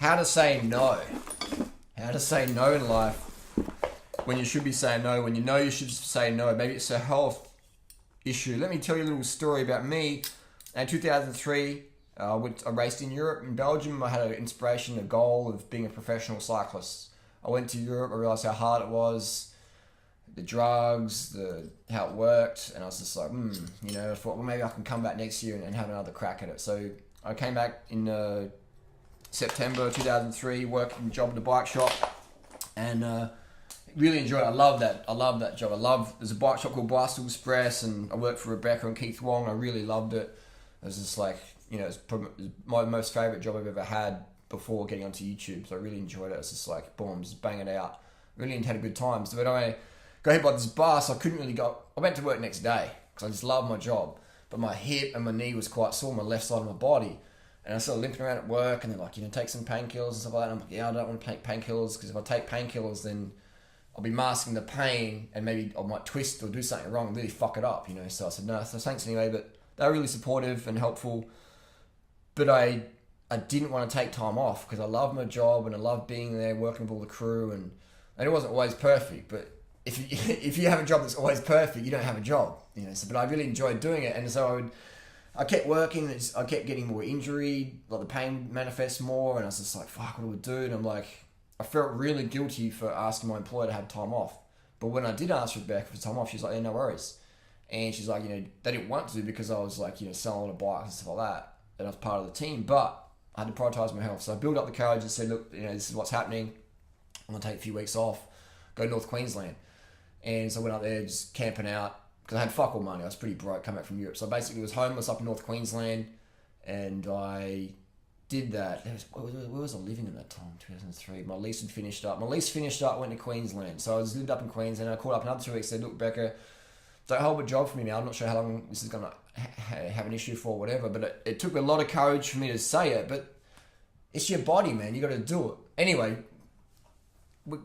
How to say no. How to say no in life when you should be saying no, when you know you should say no. Maybe it's a health issue. Let me tell you a little story about me. In 2003, I raced in Europe, in Belgium. I had an inspiration, a goal of being a professional cyclist. I went to Europe, I realised how hard it was, the drugs, how it worked, and I was just like, I thought, well, maybe I can come back next year and have another crack at it. So I came back in September 2003, working job at a bike shop, and really enjoyed it. I love that job. There's a bike shop called Bicycle Express, and I worked for Rebecca and Keith Wong. I really loved it. It was just like, it's probably my most favourite job I've ever had before getting onto YouTube. So I really enjoyed it. It's just like, boom, just bang it out. Really had a good time. So when I got hit by this bus, I couldn't really go. I went to work next day because I just loved my job. But my hip and my knee was quite sore, my left side of my body. And I started limping around at work, and they're like, take some painkillers and stuff like that. And I'm like, I don't want to take painkillers, because if I take painkillers, then I'll be masking the pain, and maybe I might twist or do something wrong and really fuck it up, So I said, no, so thanks anyway. But they were really supportive and helpful. But I didn't want to take time off because I love my job and I love being there, working with all the crew, and it wasn't always perfect. But if you have a job that's always perfect, you don't have a job, But I really enjoyed doing it, and so I kept working. I kept getting more injury, like the pain manifests more, and I was just like, fuck, what do I do? And I'm like, I felt really guilty for asking my employer to have time off. But when I did ask Rebecca for time off, she's like, yeah, no worries. And she's like, they didn't want to because I was like, selling a bike and stuff like that. And I was part of the team, but I had to prioritise my health. So I built up the courage and said, look, this is what's happening. I'm going to take a few weeks off, go to North Queensland. And so I went up there just camping out because I had fuck all money. I was pretty broke coming back from Europe. So I basically was homeless up in North Queensland, and I did that. Where was I living at that time? 2003. My lease had finished up. Went to Queensland. So I was lived up in Queensland. I called up another 2 weeks, said, look, Becca, don't hold a job for me now. I'm not sure how long this is going to have an issue for or whatever, but it took a lot of courage for me to say it, but it's your body, man. You got to do it. Anyway,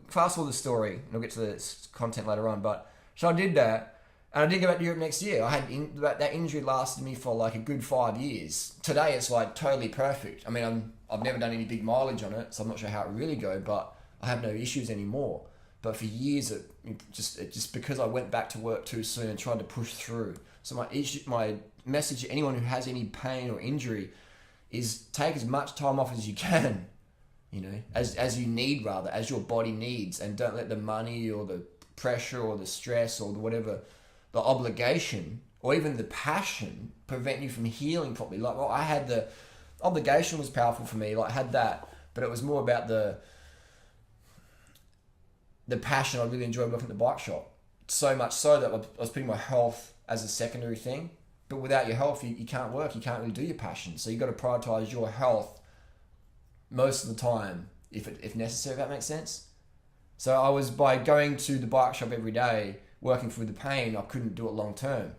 fast forward the story, and we'll get to the content later on, but so I did that, and I did go back to Europe next year. I had that injury lasted me for like a good 5 years. Today it's like totally perfect. I mean, I've never done any big mileage on it, so I'm not sure how it really go, but I have no issues anymore. But for years, it just because I went back to work too soon and tried to push through. So my message to anyone who has any pain or injury is take as much time off as you can, as you need, rather, as your body needs, and don't let the money or the pressure or the stress or the obligation or even the passion prevent you from healing properly. Like, well, I had the obligation was powerful for me, like I had that, but it was more about the passion. I really enjoyed working at the bike shop, so much so that I was putting my health as a secondary thing. But without your health, you can't work. You can't really do your passion. So you got to prioritize your health most of the time, if necessary. If that makes sense. So I was, by going to the bike shop every day, working through the pain, I couldn't do it long term.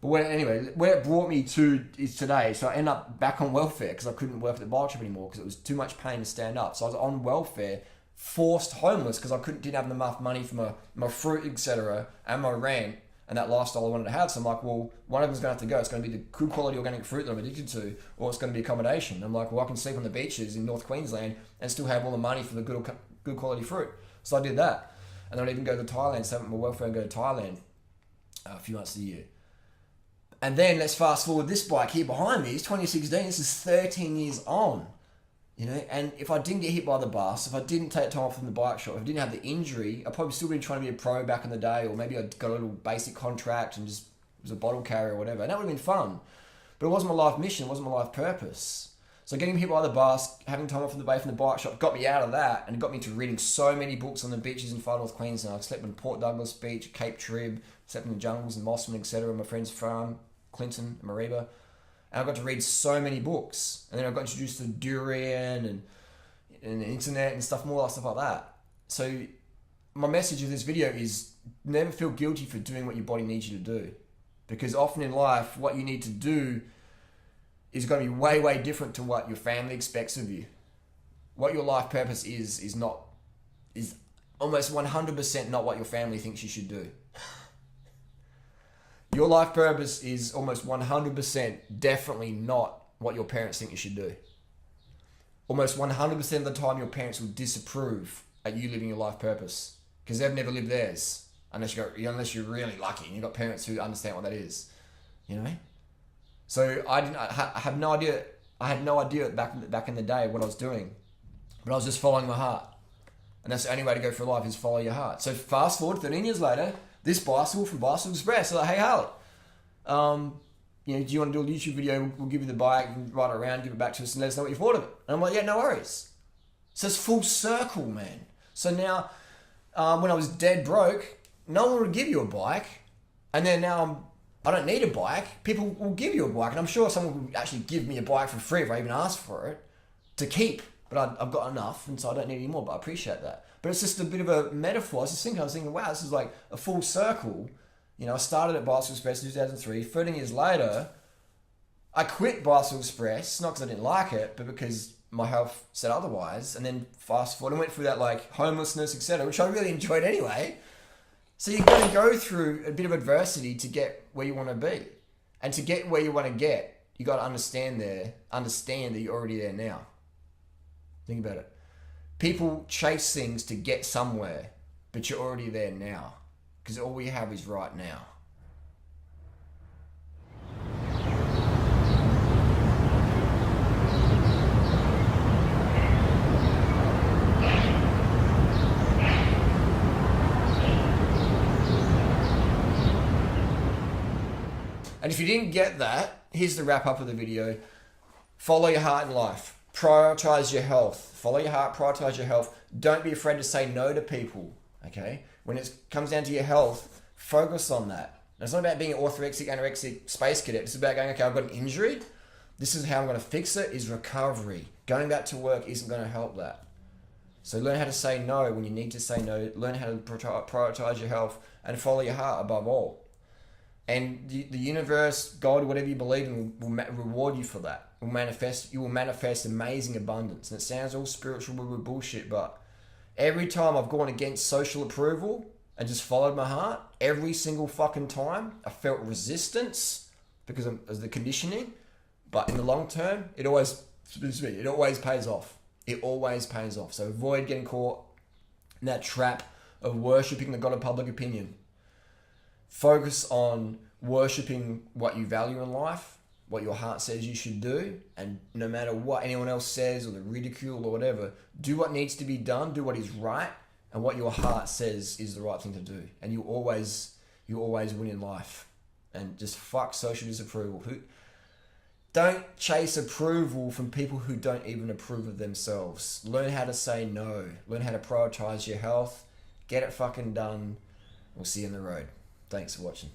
But where it brought me to is today. So I ended up back on welfare because I couldn't work at the bike shop anymore because it was too much pain to stand up. So I was on welfare, forced homeless because I didn't have enough money for my fruit, etc., and my rent and that lifestyle I wanted to have. So I'm like, well, one of them's going to have to go. It's going to be the good quality organic fruit that I'm addicted to, or it's going to be accommodation. I'm like, well, I can sleep on the beaches in North Queensland and still have all the money for the good quality fruit. So I did that. And then I'd even go to Thailand, set up my welfare and go to Thailand a few months a year. And then let's fast forward, this bike here behind me is 2016. This is 13 years on. And if I didn't get hit by the bus, if I didn't take time off from the bike shop, if I didn't have the injury, I'd probably still be trying to be a pro back in the day, or maybe I'd got a little basic contract and just was a bottle carrier or whatever. And that would have been fun. But it wasn't my life mission, it wasn't my life purpose. So getting hit by the bus, having time off from the bike shop, got me out of that, and it got me into reading so many books on the beaches in far North Queensland. I slept in Port Douglas Beach, Cape Trib, slept in the jungles in Mossman, etc., my friend's farm, Clinton, Mariba. And I got to read so many books. And then I got introduced to durian and the internet and stuff, more stuff like that. So my message of this video is never feel guilty for doing what your body needs you to do. Because often in life, what you need to do is going to be way, way different to what your family expects of you. What your life purpose is almost 100% not what your family thinks you should do. Your life purpose is almost 100% definitely not what your parents think you should do. almost 100% of the time your parents will disapprove at you living your life purpose because they've never lived theirs unless you're really lucky and you've got parents who understand what that is, you know. So I had no idea. I had no idea back in the day what I was doing, but I was just following my heart, and that's the only way to go through life is follow your heart. So fast forward 13 years later, this bicycle from Bicycle Express, they're like, hey Harley, do you want to do a YouTube video? We'll give you the bike, and ride it around, give it back to us, and let us know what you thought of it. And I'm like, yeah, no worries. So it's full circle, man. So now, when I was dead broke, no one would give you a bike, and then now I don't need a bike. People will give you a bike, and I'm sure someone will actually give me a bike for free if I even ask for it to keep. But I've got enough, and so I don't need any more. But I appreciate that. But it's just a bit of a metaphor. I was thinking, wow, this is like a full circle. I started at Bicycle Express in 2003. 13 years later, I quit Bicycle Express, not because I didn't like it, but because my health said otherwise. And then fast forward, I went through that like homelessness, etc., which I really enjoyed anyway. So you're going to go through a bit of adversity to get where you want to be. And to get where you want to get, you got to understand that you're already there now. Think about it. People chase things to get somewhere, but you're already there now. Because all we have is right now. And if you didn't get that, here's the wrap up of the video. Follow your heart in life. Prioritize your health. Follow your heart, prioritize your health. Don't be afraid to say no to people, okay? When it comes down to your health, focus on that. Now, it's not about being an orthorexic, anorexic space cadet. It's about going, okay, I've got an injury. This is how I'm going to fix it, is recovery. Going back to work isn't going to help that. So learn how to say no when you need to say no. Learn how to prioritize your health and follow your heart above all. And the universe, God, whatever you believe in, will reward you for that. You will manifest amazing abundance. And it sounds all spiritual bullshit, but every time I've gone against social approval and just followed my heart, every single fucking time, I felt resistance because of the conditioning. But in the long term, it always pays off. It always pays off. So avoid getting caught in that trap of worshipping the God of public opinion. Focus on worshipping what you value in life, what your heart says you should do, and no matter what anyone else says or the ridicule or whatever, do what needs to be done, do what is right, and what your heart says is the right thing to do. And you always win in life. And just fuck social disapproval. Don't chase approval from people who don't even approve of themselves. Learn how to say no. Learn how to prioritize your health. Get it fucking done. We'll see you on the road. Thanks for watching.